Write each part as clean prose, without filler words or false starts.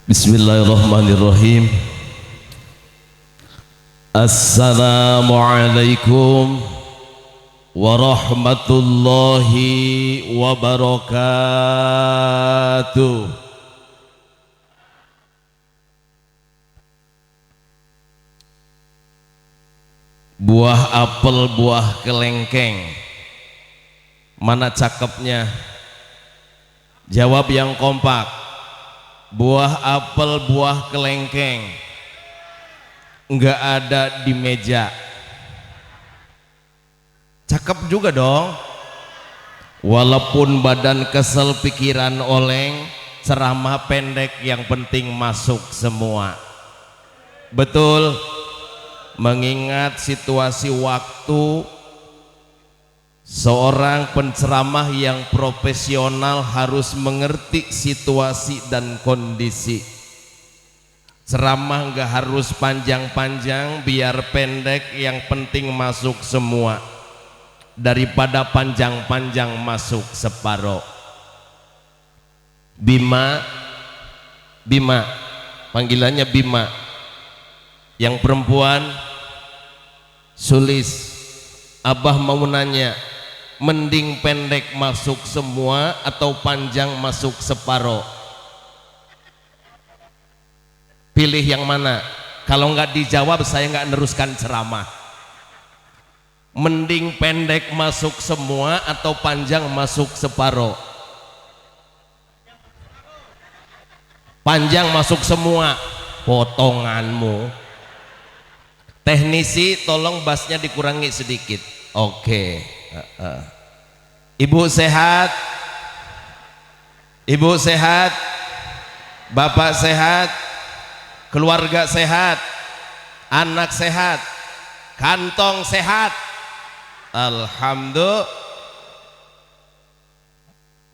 Bismillahirrahmanirrahim. Assalamualaikum warahmatullahi wabarakatuh. Buah apel, buah kelengkeng, mana cakepnya? Jawab yang kompak. Buah apel, buah kelengkeng, enggak ada di meja. Cakep juga dong. Walaupun badan kesel, pikiran oleng, ceramah pendek, yang penting masuk semua. Betul. Mengingat situasi waktu, seorang penceramah yang profesional harus mengerti situasi dan kondisi. Ceramah nggak harus panjang-panjang, biar pendek, yang penting masuk semua, daripada panjang-panjang masuk separoh. Bima, Bima, panggilannya Bima. Yang perempuan Sulis. Abah mau nanya, mending pendek masuk semua atau panjang masuk separoh? Pilih yang mana? Kalau nggak dijawab saya nggak neruskan ceramah. Mending pendek masuk semua atau panjang masuk separoh? Panjang masuk semua. Potonganmu. Teknisi tolong bassnya dikurangi sedikit. Oke. Ibu sehat? Ibu sehat? Bapak sehat? Keluarga sehat? Anak sehat? Kantong sehat? Alhamdulillah.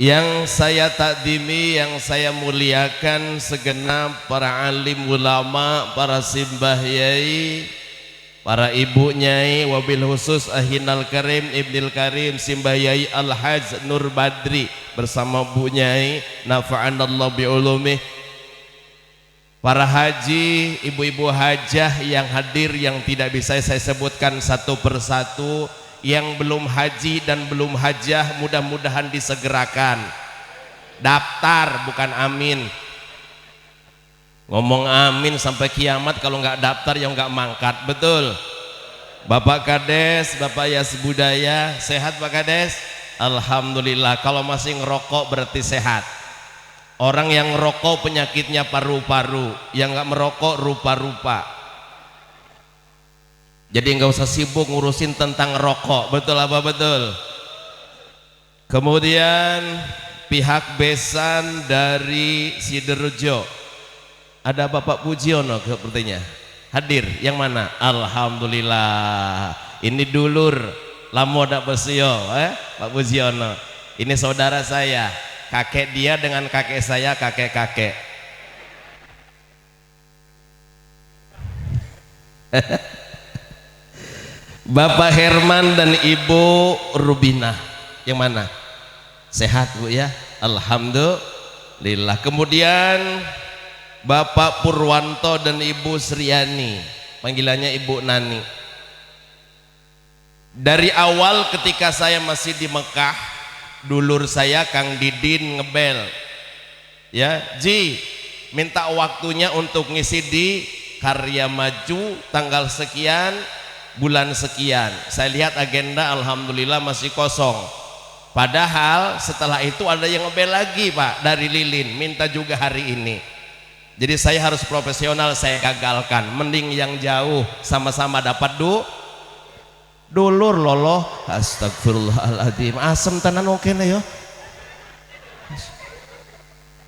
Yang saya takdimi, yang saya muliakan segenap para alim ulama, para simbah yai, para ibu nyai, wabil khusus ahinal karim ibnil karim simbah yai al-hajj Nur Badri bersama bu nyai nafa'anallah bi'ulumih, para haji, ibu-ibu hajah yang hadir, yang tidak bisa saya sebutkan satu persatu, yang belum haji dan belum hajah mudah-mudahan disegerakan daftar, bukan amin. Ngomong amin sampai kiamat, kalau nggak daftar ya nggak mangkat. Betul. Bapak Kades, Bapak Yas Budaya, sehat Pak Kades? Alhamdulillah. Kalau masih ngerokok berarti sehat. Orang yang ngerokok penyakitnya paru-paru, yang nggak merokok rupa-rupa. Jadi nggak usah sibuk ngurusin tentang rokok. Betul apa betul? Kemudian pihak besan dari Sidorejo, ada Bapak Pujiono sepertinya hadir. Yang mana? Alhamdulillah. Ini dulur lamo dak besio, Pak Pujiono. Ini saudara saya, kakek dia dengan kakek saya kakek-kakek. Bapak Herman dan Ibu Rubina, yang mana? Sehat Bu ya? Alhamdulillah. Kemudian Bapak Purwanto dan Ibu Sriani, panggilannya Ibu Nani. Dari awal ketika saya masih di Mekah, dulur saya Kang Didin ngebel, ya Ji, minta waktunya untuk ngisi di Karya Maju tanggal sekian, bulan sekian. Saya lihat agenda, alhamdulillah masih kosong. Padahal setelah itu ada yang ngebel lagi Pak, dari Lilin, minta juga hari ini. Jadi saya harus profesional, saya gagalkan. Mending yang jauh, sama-sama dapat dulur loloh. Astagfirullahaladzim, asem tenan oke nih ya.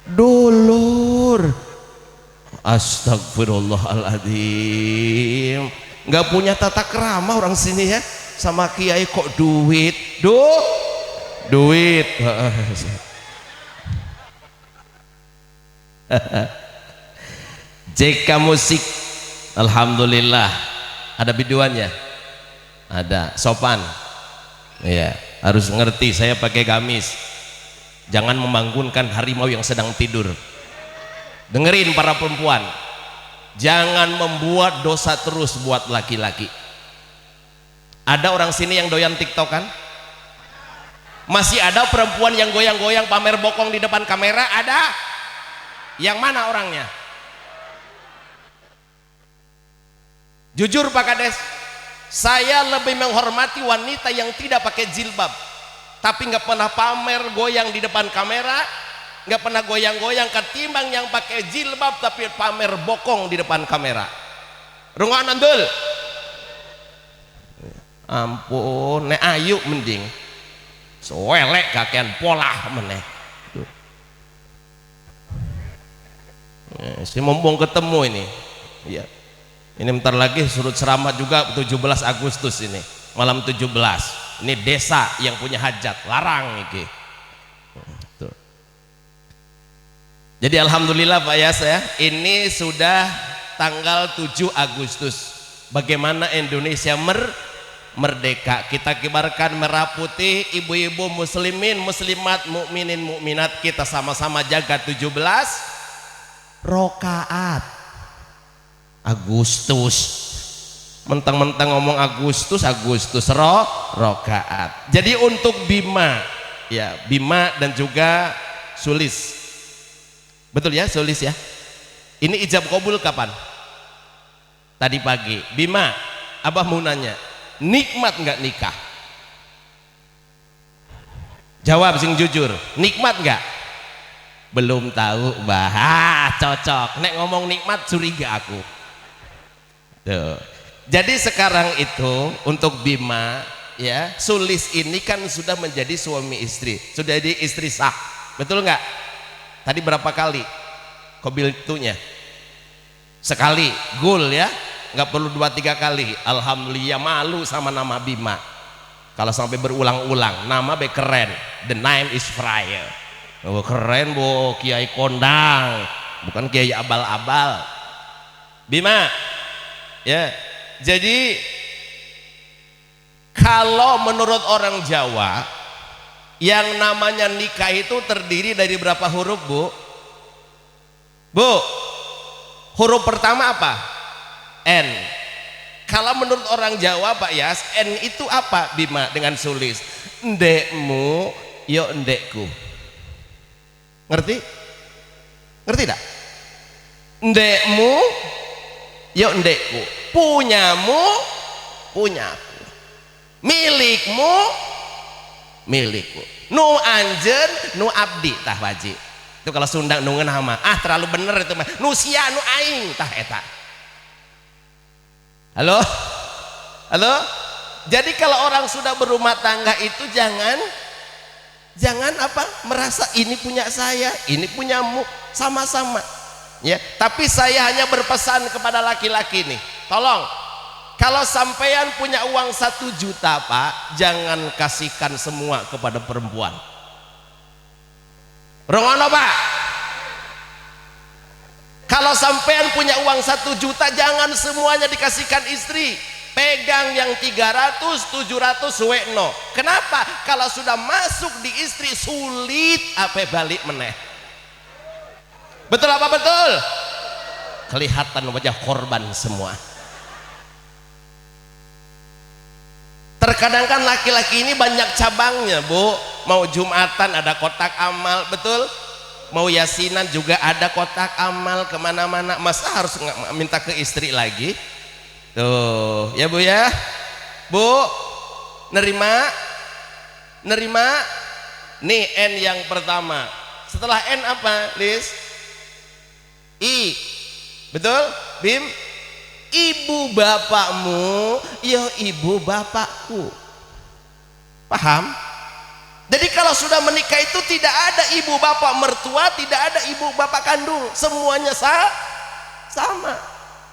Dulur, astagfirullahaladzim. Nggak punya tata kerama orang sini ya, sama kiai kok duit, duit. JK Musik, alhamdulillah. Ada biduannya? Ada. Sopan? Iya. Harus ngerti, saya pakai gamis. Jangan membangunkan harimau yang sedang tidur. Dengerin para perempuan, jangan membuat dosa terus buat laki-laki. Ada orang sini yang doyan tiktokan? Masih ada perempuan yang goyang-goyang pamer bokong di depan kamera? Ada? Yang mana orangnya? Jujur Pak Kades, saya lebih menghormati wanita yang tidak pakai jilbab tapi nggak pernah pamer goyang di depan kamera, nggak pernah goyang-goyang, ketimbang yang pakai jilbab tapi pamer bokong di depan kamera. Rungan andul. Ampun, nek ayu mending. Soelek kakean pola meneh. Si mumpung ketemu ini. Iya. Ini bentar lagi surut Seramat juga 17 Agustus ini. Malam 17. Ini desa yang punya hajat, larang iki. Tuh. Jadi alhamdulillah Pak Yas ya, ini sudah tanggal 7 Agustus. Bagaimana Indonesia merdeka. Kita kibarkan merah putih, ibu-ibu muslimin, muslimat, mukminin, mukminat, kita sama-sama jaga 17 rokaat. Agustus, mentang-mentang ngomong Agustus rokaat. Jadi untuk Bima, ya Bima dan juga Sulis, betul ya Sulis ya. Ini ijab kabul kapan? Tadi pagi. Bima, Abah mau nanya, nikmat nggak nikah? Jawab sing jujur, nikmat nggak? Belum tahu bah, cocok. Nek ngomong nikmat curiga aku. Tuh. Jadi sekarang itu untuk Bima ya, Sulis ini kan sudah menjadi suami istri, sudah jadi istri sah, betul nggak? Tadi berapa kali kobil itunya? Sekali, gul ya, nggak perlu 2-3 kali. Alhamdulillah, malu sama nama Bima kalau sampai berulang-ulang. Nama be keren, the name is Fryer. Oh, keren bu, kiai kondang, bukan kiai abal-abal. Bima ya, jadi kalau menurut orang Jawa yang namanya nikah itu terdiri dari berapa huruf bu? Bu, huruf pertama apa? N. Kalau menurut orang Jawa Pak Yas, N itu apa Bima dengan Sulis? Ndekmu yo ndekku. Ngerti? Ngerti tak? Ndekmu yo ndekku, punyamu punyaku, milikmu milikku, nu anjen nu abdi tah wajib. Itu kalau Sunda nu ngeunah mah terlalu bener itu mah, nu sia nu aing tah eta. Halo? Halo? Jadi kalau orang sudah berumah tangga itu jangan apa merasa ini punya saya, ini punyamu, sama-sama. Ya, tapi saya hanya berpesan kepada laki-laki nih, tolong kalau sampean punya uang 1 juta Pak, jangan kasihkan semua kepada perempuan. Rongono Pak, kalau sampean punya uang 1 juta jangan semuanya dikasihkan istri, pegang yang 300, 700 wekno. Kenapa? Kalau sudah masuk di istri sulit apa balik meneh. Betul apa betul? Kelihatan wajah korban semua. Terkadang kan laki-laki ini banyak cabangnya bu. Mau Jumatan ada kotak amal, betul? Mau Yasinan juga ada kotak amal, kemana-mana. Masa harus minta ke istri lagi? Tuh ya bu ya. Bu, nerima? Nerima? Nih N yang pertama. Setelah N apa Liz? I, betul Bim? Ibu bapakmu ya ibu bapakku, paham? Jadi kalau sudah menikah itu tidak ada ibu bapak mertua, tidak ada ibu bapak kandung, semuanya sama.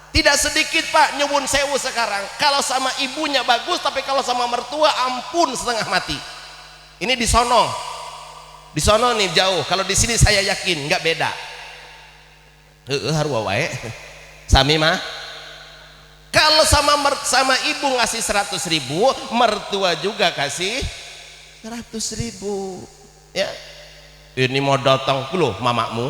Tidak sedikit Pak nyebun sewu sekarang, kalau sama ibunya bagus, tapi kalau sama mertua ampun setengah mati. Ini di sono nih jauh, kalau di sini saya yakin nggak beda. Harus wae sami mah. Kalau sama ibu ngasih 100.000, mertua juga kasih 100.000 ya. Ini mau datang loh mamamu,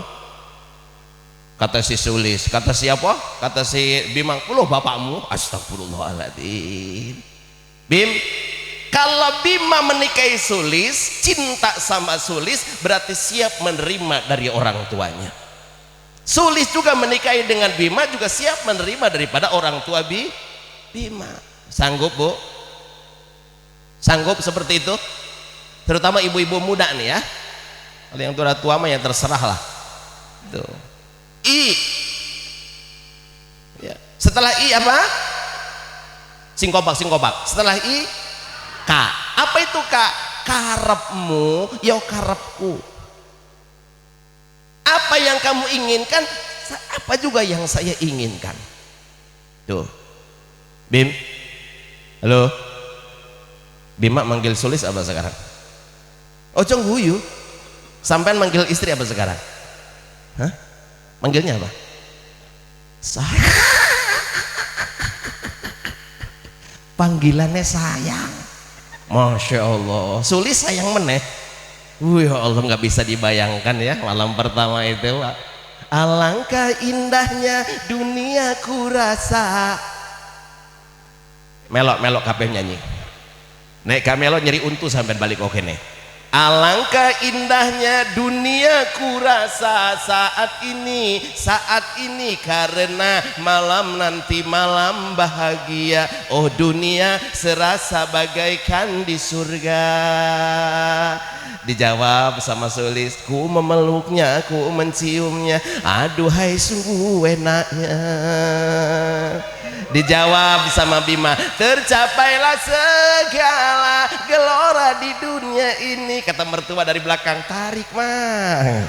Kata si Sulis, kata siapa? Kata si Bimang, loh bapakmu. Astagfirullahaladzim. Bim, kalau Bima menikahi Sulis, cinta sama Sulis, berarti siap menerima dari orang tuanya. Sulis juga menikahi dengan Bima, juga siap menerima daripada orang tua Bima. Sanggup bu? Sanggup seperti itu? Terutama ibu-ibu muda nih ya. Kalau yang tua mah ya terserah lah. Tuh. I ya. Setelah I apa? Singkobak. Setelah I K. Apa itu K? Karepmu ya karepku. Apa yang kamu inginkan, apa juga yang saya inginkan. Tuh Bim, halo Bima manggil Sulis apa sekarang? Ojong guyu. Sampai manggil istri apa sekarang? Hah? Manggilnya apa? Sayang. Panggilannya sayang. Masya Allah. Sulis sayang meneh. Ya Allah, nggak bisa dibayangkan ya malam pertama itu Pak. Alangkah indahnya dunia ku rasa. Melok kabeh nyanyi. Nek kamelo nyeri untu sampai balik oke nih. Alangkah indahnya dunia ku rasa saat ini karena malam nanti malam bahagia. Oh dunia serasa bagaikan di surga. Dijawab sama Sulis, ku memeluknya, ku menciumnya, aduhai sungguh enaknya. Dijawab sama Bima, tercapailah segala gelora di dunia ini. Kata mertua dari belakang, tarik mas.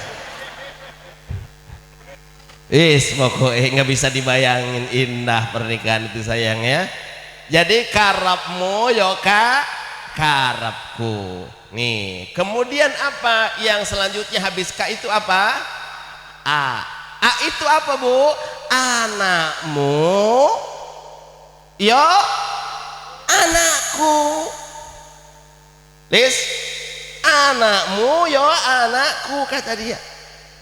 Pokoknya nggak bisa dibayangin indah pernikahan itu sayang ya. Jadi karapmu yoka karapku. Nih kemudian apa yang selanjutnya habis K itu apa? A itu apa bu? Anakmu yo anakku. Lis, anakmu yo anakku kata dia.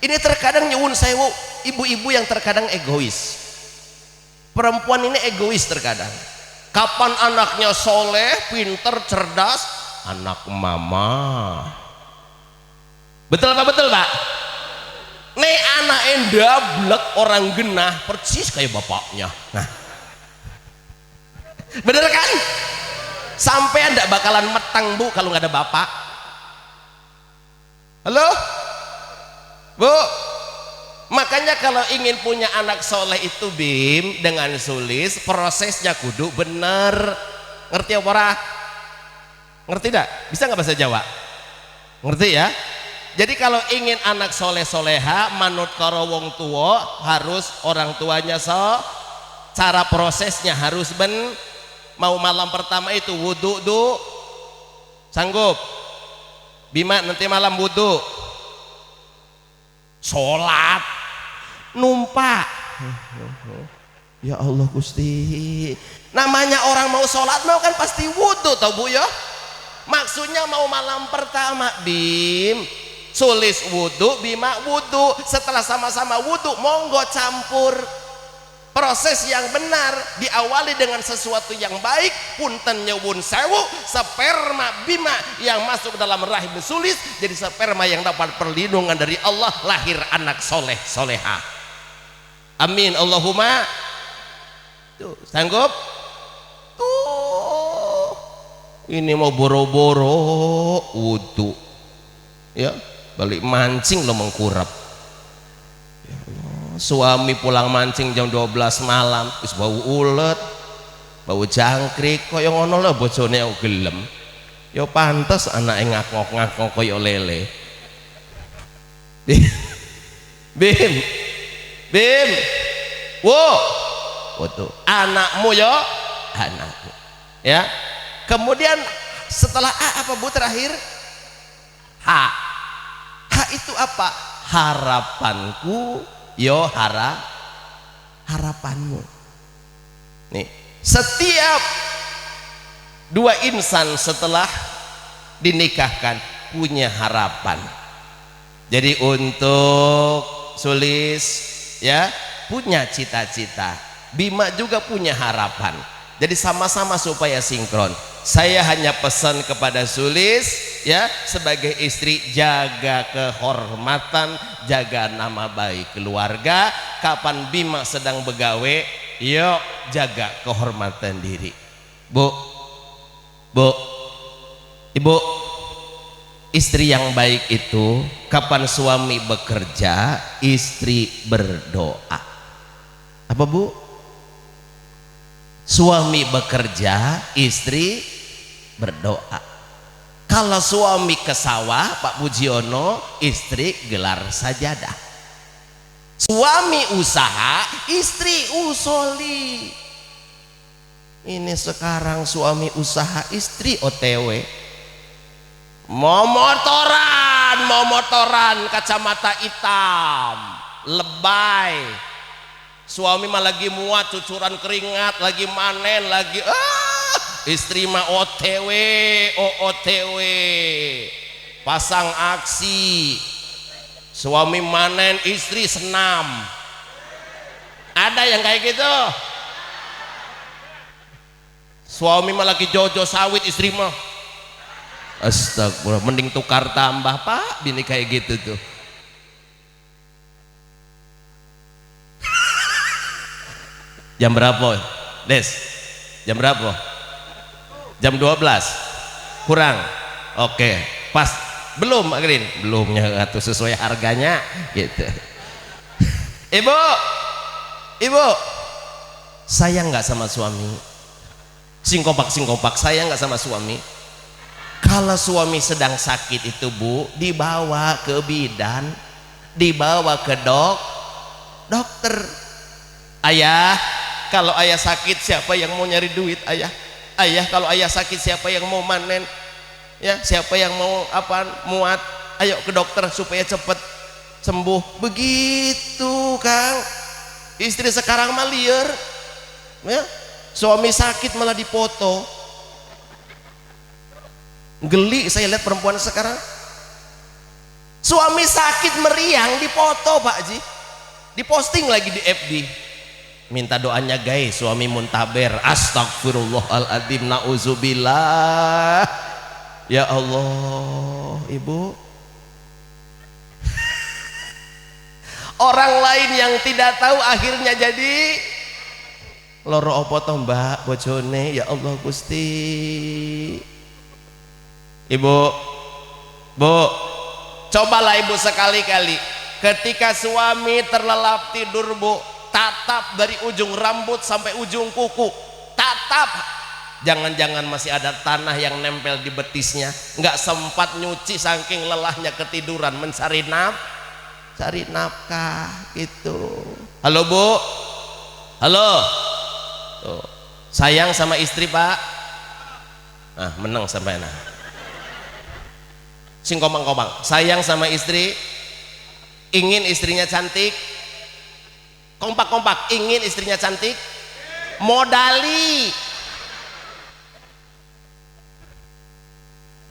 Ini terkadang nyuwun sewu ibu-ibu yang terkadang egois. Perempuan ini egois terkadang. Kapan anaknya soleh, pinter, cerdas, anak mama. Betul apa betul pak? Nih anak endablek orang genah persis kayak bapaknya. Nah, bener kan? Sampai ndak bakalan metang bu kalau nggak ada bapak. Halo bu, makanya kalau ingin punya anak soleh itu Bim dengan Sulis, prosesnya kudu bener. Ngerti apa ora? Ngerti tidak? Bisa nggak bahasa Jawa? Ngerti ya? Jadi kalau ingin anak soleh soleha manut karo wong tua, harus orang tuanya cara prosesnya harus mau malam pertama itu wudhu sanggup Bima nanti malam wudhu, sholat, numpak. Ya Allah Gusti, namanya orang mau sholat mau kan pasti wudhu tau bu ya. Maksudnya mau malam pertama Bim, Sulis wudhu, Bima wudhu. Setelah sama-sama wudhu monggo campur. Proses yang benar diawali dengan sesuatu yang baik. Punten nyewun sewu, sperma Bima yang masuk dalam rahim Sulis jadi sperma yang dapat perlindungan dari Allah, lahir anak soleh soleha. Amin Allahumma. Tuh sanggup? Tuh ini mau boro-boro wudhu ya, balik mancing lo mengkurap. Suami pulang mancing jam 12 malam wis bau ulet, bau jangkrik koyo ngono lho bojone gelem. Ya pantes anake ngakok-ngakok koyo lele. Bim. Wo tuh anakmu ya, anakku. Ya. Kemudian setelah A apa bu terakhir? H itu apa? Harapanku yo harapanmu. Nih setiap dua insan setelah dinikahkan punya harapan. Jadi untuk Sulis ya punya cita-cita, Bima juga punya harapan. Jadi sama-sama supaya sinkron. Saya hanya pesan kepada Sulis ya sebagai istri, jaga kehormatan, jaga nama baik keluarga. Kapan Bima sedang begawe, yuk jaga kehormatan diri. Bu, ibu, istri yang baik itu kapan suami bekerja, istri berdoa. Apa bu? Suami bekerja, istri berdoa. Kalau suami ke sawah, Pak Pujiono, istri gelar sajadah. Suami usaha, istri usoli. Ini sekarang suami usaha, istri OTW. Mau motoran, kacamata hitam, lebay. Suami mah lagi muat, cucuran keringat, lagi manen, lagi istri mah OTW, OOTW, pasang aksi. Suami manen, istri senam. Ada yang kayak gitu? Suami mah lagi jojo sawit, istri mah astagfirullah, mending tukar tambah pak, bini kayak gitu tuh. Jam berapa Des? Jam berapa? Jam 12 kurang. Oke pas. Belum Pak Green? Belumnya atau sesuai harganya gitu. Ibu sayang nggak sama suami? Singkopak sayang nggak sama suami? Kalau suami sedang sakit itu bu, dibawa ke bidan, dibawa ke dokter. Ayah, kalau ayah sakit siapa yang mau nyari duit ayah? Ayah, kalau ayah sakit siapa yang mau manen? Ya, siapa yang mau muat? Ayo ke dokter supaya cepat sembuh. Begitu Kang. Istri sekarang mah liar. Ya, suami sakit malah dipoto. Geli saya lihat perempuan sekarang. Suami sakit meriang dipoto Pak Ji. Diposting lagi di FB. Minta doanya guys, suami muntaber. Astagfirullahaladzim, nauzubillah. Ya Allah, ibu. Orang lain yang tidak tahu akhirnya jadi loro opo toh mbak bojone. Ya Allah Gusti. Ibu, cobalah ibu sekali-kali ketika suami terlelap tidur bu, tatap dari ujung rambut sampai ujung kuku, tatap. Jangan-jangan masih ada tanah yang nempel di betisnya, nggak sempat nyuci saking lelahnya ketiduran mencari nafkah gitu. Halo bu, halo. Tuh. Sayang sama istri pak? Menang sampai sing komang-komang. Sayang sama istri, ingin istrinya cantik, kompak-kompak, ingin istrinya cantik, modali.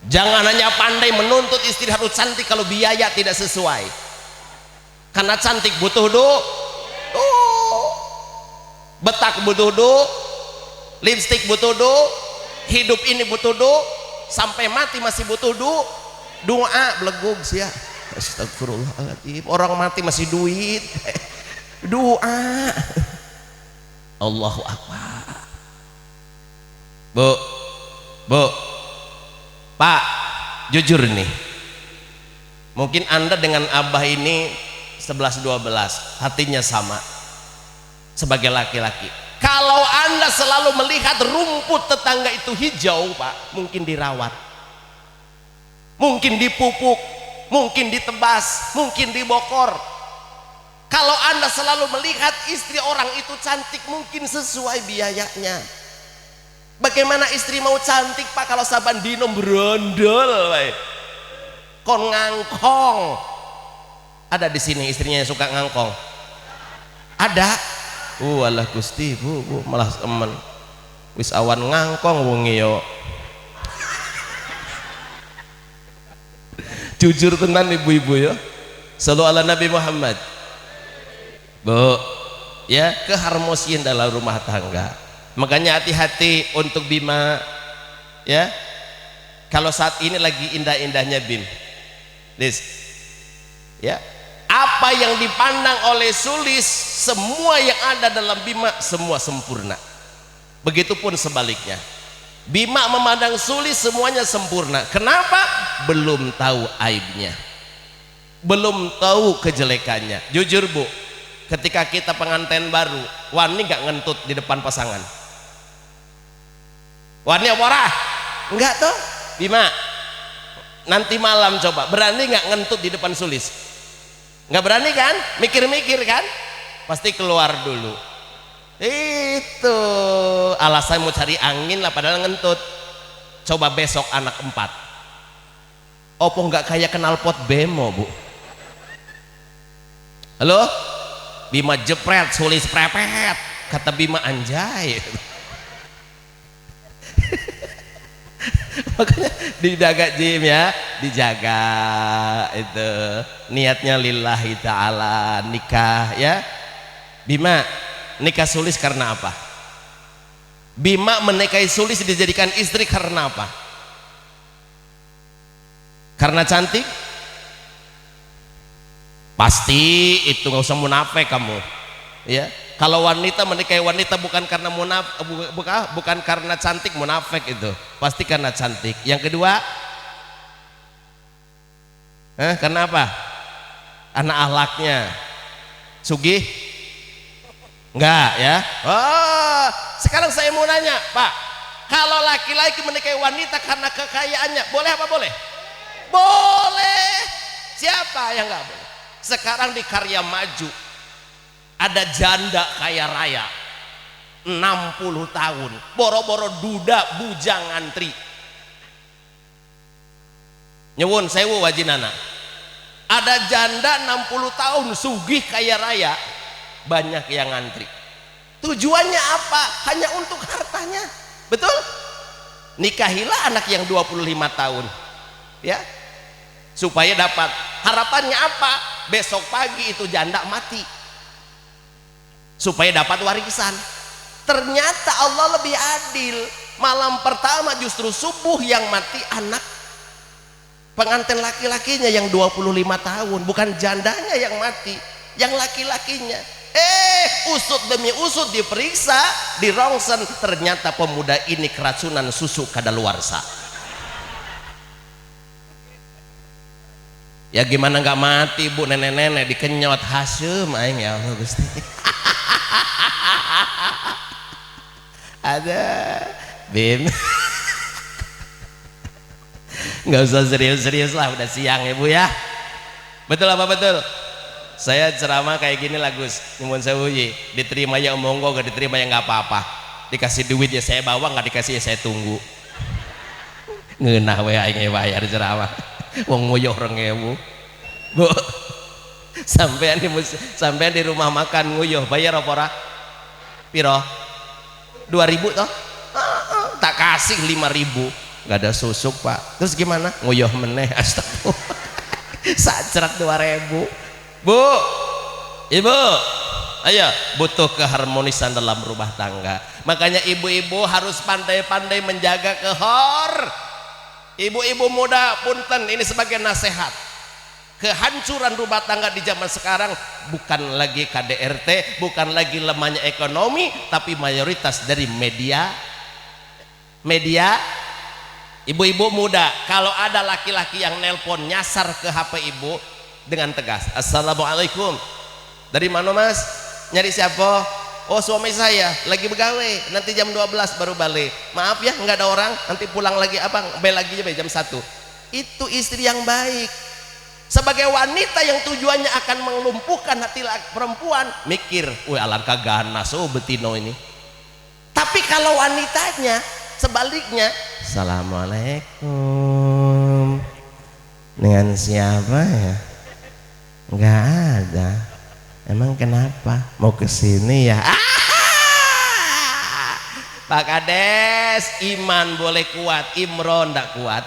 Jangan hanya pandai menuntut istri harus cantik kalau biaya tidak sesuai. Karena cantik butuh betak butuh lipstick butuh hidup ini butuh sampai mati masih butuh doa belegug sih ya. Astagfirullahaladzim, orang mati masih duit. Doa. Allahu Akbar. Bu, Pak, jujur nih, mungkin Anda dengan Abah ini 11-12 hatinya sama sebagai laki-laki. Kalau Anda selalu melihat rumput tetangga itu hijau Pak, mungkin dirawat, mungkin dipupuk, mungkin ditebas, mungkin dibokor. Kalau Anda selalu melihat istri orang itu cantik, mungkin sesuai biayanya. Bagaimana istri mau cantik Pak kalau saban dino berondol kon ngangkong? Ada di sini istrinya yang suka ngangkong? Ada? Walah Gusti, bu malah temen wis awan ngangkong wongi yo. Jujur tenan ibu-ibu ya. Sallu ala Nabi Muhammad. Bu, ya, keharmonisan dalam rumah tangga. Makanya hati-hati untuk Bima, ya. Kalau saat ini lagi indah-indahnya Bim, Lis, ya, apa yang dipandang oleh Sulis, semua yang ada dalam Bima semua sempurna. Begitupun sebaliknya, Bima memandang Sulis semuanya sempurna. Kenapa? Belum tahu aibnya, belum tahu kejelekannya. Jujur Bu, ketika kita pengantin baru, wani nggak ngentut di depan pasangan? Wani apa ora? Enggak toh Bima? Nanti malam coba, berani nggak ngentut di depan Sulis? Nggak berani kan? Mikir-mikir kan? Pasti keluar dulu. Itu alasan mau cari angin lah, padahal ngentut. Coba besok anak 4, opo nggak kayak kenal pot bemo Bu? Halo? Bima jepret, Sulis prepet, kata Bima anjay. Makanya dijaga Jim ya, dijaga itu niatnya lillahi ta'ala. Nikah ya Bima, nikah Sulis karena apa? Bima menikahi Sulis dijadikan istri karena apa? Karena cantik? Pasti itu, nggak usah munafik kamu ya. Kalau wanita menikahi wanita bukan karena bukan karena cantik, munafik itu pasti karena cantik. Yang kedua, karena apa? Anak ahlaknya sugih? Enggak ya. Oh, sekarang saya mau nanya Pak, kalau laki-laki menikahi wanita karena kekayaannya boleh apa boleh? Boleh. Siapa yang enggak boleh? Sekarang di Karya Maju ada janda kaya raya 60 tahun, boro-boro duda bujang ngantri. Nyewun sewu wajinana, ada janda 60 tahun sugih kaya raya, banyak yang ngantri. Tujuannya apa? Hanya untuk hartanya. Betul? Nikahilah anak yang 25 tahun ya, supaya dapat. Harapannya apa? Besok pagi itu janda mati supaya dapat warisan. Ternyata Allah lebih adil. Malam pertama justru subuh yang mati anak pengantin laki-lakinya yang 25 tahun, bukan jandanya yang mati, yang laki-lakinya. Usut demi usut diperiksa, dirongsen, ternyata pemuda ini keracunan susu kadaluarsa. Ya gimana nggak mati Bu, nenek-nenek dikenyot Hasyim aing ya Allah Gusti. Ada Bim. Nggak usah serius-serius lah, udah siang ya Bu ya. Betul apa betul? Saya ceramah kayak gini lah Gus, nyuwun sewu ye, diterima ya monggo, gak diterima ya nggak apa-apa. Dikasih duit ya saya bawa, nggak dikasih ya saya tunggu. Ngeunah we aing bayar ceramah. Wong nguyuh 2000 Bu. Sampean di rumah makan nguyuh bayar apa ora? Piro? 2000 toh? Tak kasih 5000, nggak ada susuk Pak. Terus gimana? Nguyuh meneh, astagfirullah. Sacrak 2000. Bu, Ibu, ayo, butuh keharmonisan dalam rumah tangga. Makanya ibu-ibu harus pandai-pandai menjaga Ibu-ibu muda punten, ini sebagai nasihat. Kehancuran rumah tangga di zaman sekarang bukan lagi KDRT, bukan lagi lemahnya ekonomi, tapi mayoritas dari media. Ibu-ibu muda, kalau ada laki-laki yang nelpon nyasar ke HP ibu dengan tegas, assalamualaikum, dari mana Mas? Nyari siapa? Oh suami saya lagi begawe, nanti jam 12 baru balik. Maaf ya nggak ada orang, nanti pulang lagi apa bel lagi jam 1. Itu istri yang baik. Sebagai wanita yang tujuannya akan melumpuhkan hati perempuan, mikir, wih alangkah ganas betino ini. Tapi kalau wanitanya sebaliknya, assalamualaikum, dengan siapa ya? Nggak ada. Emang kenapa? Mau kesini ya? Pak Kades, iman boleh kuat, Imron ndak kuat.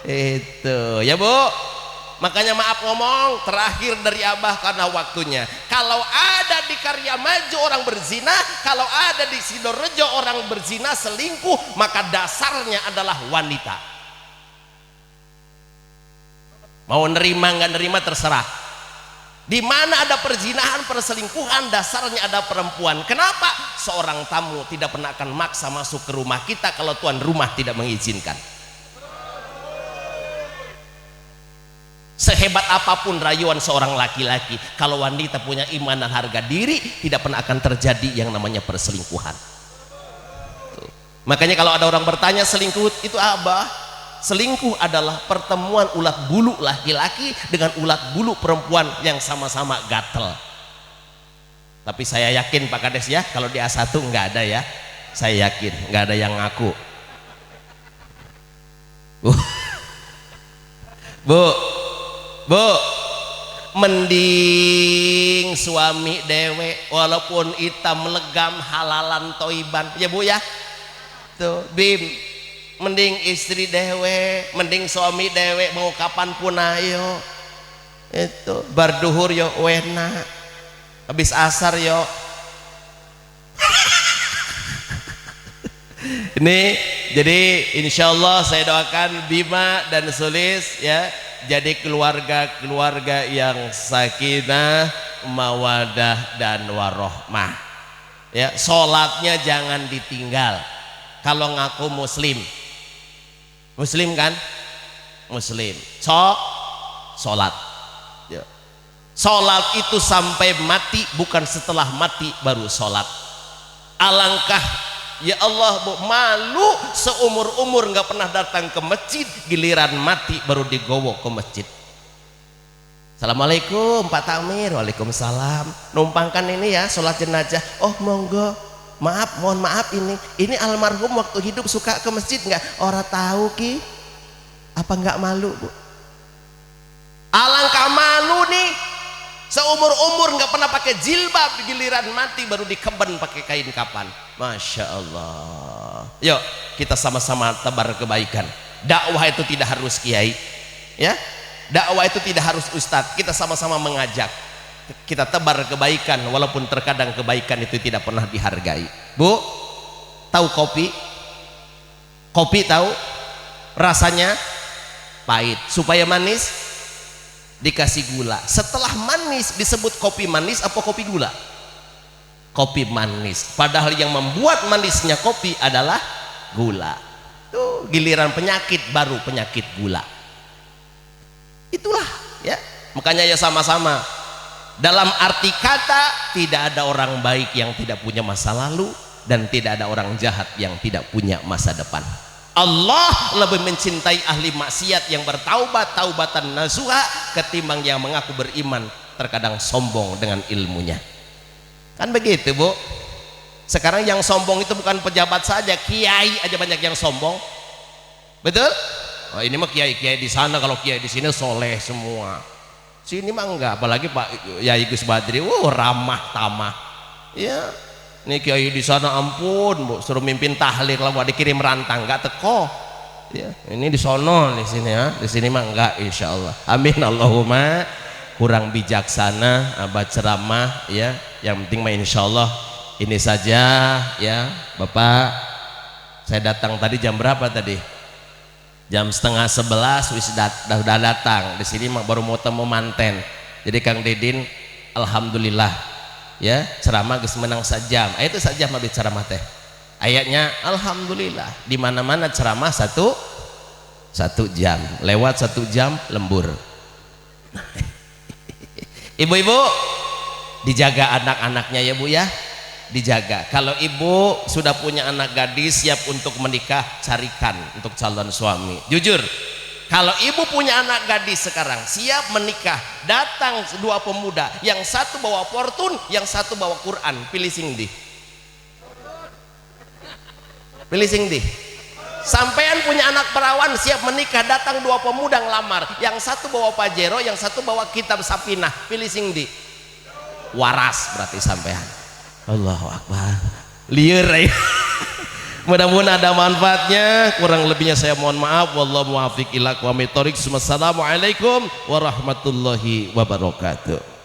Itu ya Bu. Makanya maaf ngomong terakhir dari Abah karena waktunya. Kalau ada di Karyamajo orang berzina, kalau ada di Sidorejo orang berzina selingkuh, maka dasarnya adalah wanita. Mau nerima nggak nerima terserah. Di mana ada perzinahan, perselingkuhan, dasarnya ada perempuan. Kenapa? Seorang tamu tidak pernah akan maksa masuk ke rumah kita kalau tuan rumah tidak mengizinkan. Sehebat apapun rayuan seorang laki-laki, kalau wanita punya iman dan harga diri, tidak pernah akan terjadi yang namanya perselingkuhan. Tuh. Makanya kalau ada orang bertanya selingkuh itu apa? Selingkuh adalah pertemuan ulat bulu laki-laki dengan ulat bulu perempuan yang sama-sama gatel. Tapi saya yakin Pak Kades ya, kalau di A1 nggak ada ya. Saya yakin nggak ada yang ngaku. Bu, mending suami dewe walaupun hitam legam halalan toiban ya Bu ya. Tuh Bim, mending istri dewe, mending suami dewe mau kapan pun ayo. Itu barduhur yo wena, habis asar yo. Ini jadi insya Allah saya doakan Bima dan Sulis ya jadi keluarga yang sakinah, mawadah dan warohmah. Ya, sholatnya jangan ditinggal. Kalau ngaku muslim kan? Muslim. Sholat. Ya. Sholat itu sampai mati, bukan setelah mati baru sholat. Alangkah ya Allah Bu, malu seumur-umur nggak pernah datang ke masjid, giliran mati baru digowo ke masjid. Assalamualaikum Pak Tamir. Waalaikumsalam. Numpangkan ini ya sholat jenazah. Oh monggo. Maaf, mohon maaf ini almarhum waktu hidup suka ke masjid nggak? Orang tahu ki. Apa nggak malu Bu? Alangkah malu nih. Seumur-umur nggak pernah pakai jilbab, giliran mati baru dikeben pakai kain kapan. Masya Allah. Yuk kita sama-sama tebar kebaikan. Dakwah itu tidak harus kiai, ya. Dakwah itu tidak harus ustadz. Kita sama-sama mengajak. Kita tebar kebaikan, walaupun terkadang kebaikan itu tidak pernah dihargai. Bu, tahu kopi? Kopi tahu? Rasanya pahit. Supaya manis dikasih gula. Setelah manis disebut kopi manis apa kopi gula? Kopi manis. Padahal yang membuat manisnya kopi adalah gula. Tuh giliran penyakit baru penyakit gula. Itulah ya. Makanya ya sama-sama. Dalam arti kata tidak ada orang baik yang tidak punya masa lalu dan tidak ada orang jahat yang tidak punya masa depan. Allah lebih mencintai ahli maksiat yang bertaubat taubatan nasuha ketimbang yang mengaku beriman terkadang sombong dengan ilmunya. Kan begitu Bu. Sekarang yang sombong itu bukan pejabat saja, kiai aja banyak yang sombong. Betul? Oh, ini mah kiai-kiai di sana, kalau kiai di sini soleh semua. Sini mah enggak, apalagi Pak Yai Gus Badri, ramah tamah. Ya. Ini kiai di sana ampun Bu, suruh mimpin tahlil kalau dikirim rantang enggak teko. Ya, ini di sono di sini ya. Di sini mah enggak insyaallah. Amin Allahumma. Kurang bijaksana abah ceramah ya. Yang penting mah insyaallah ini saja ya. Bapak saya datang tadi jam berapa tadi? Jam 10:30 wis udah datang. Di sini mah baru mau temu manten. Jadi Kang Didin alhamdulillah ya ceramah geus menang sajam. Itu sajam habis ceramah teh. Ayatnya alhamdulillah di mana-mana ceramah satu jam, lewat 1 jam lembur. Ibu-ibu dijaga anak-anaknya ya Bu ya, dijaga. Kalau ibu sudah punya anak gadis siap untuk menikah, carikan untuk calon suami. Jujur, kalau ibu punya anak gadis sekarang siap menikah, datang 2 pemuda, yang satu bawa Fortune, yang satu bawa Quran, pilih sing di. Pilih sing di. Sampean punya anak perawan siap menikah, datang 2 pemuda ngelamar, yang satu bawa Pajero, yang satu bawa kitab Sapinah, pilih sing di. Waras berarti sampean. Allahu Akbar. Lieur Mudah-mudahan ada manfaatnya, kurang lebihnya saya mohon maaf. Wallahu muwaffiq ila aqwamit thoriq. Wassalamualaikum warahmatullahi wabarakatuh.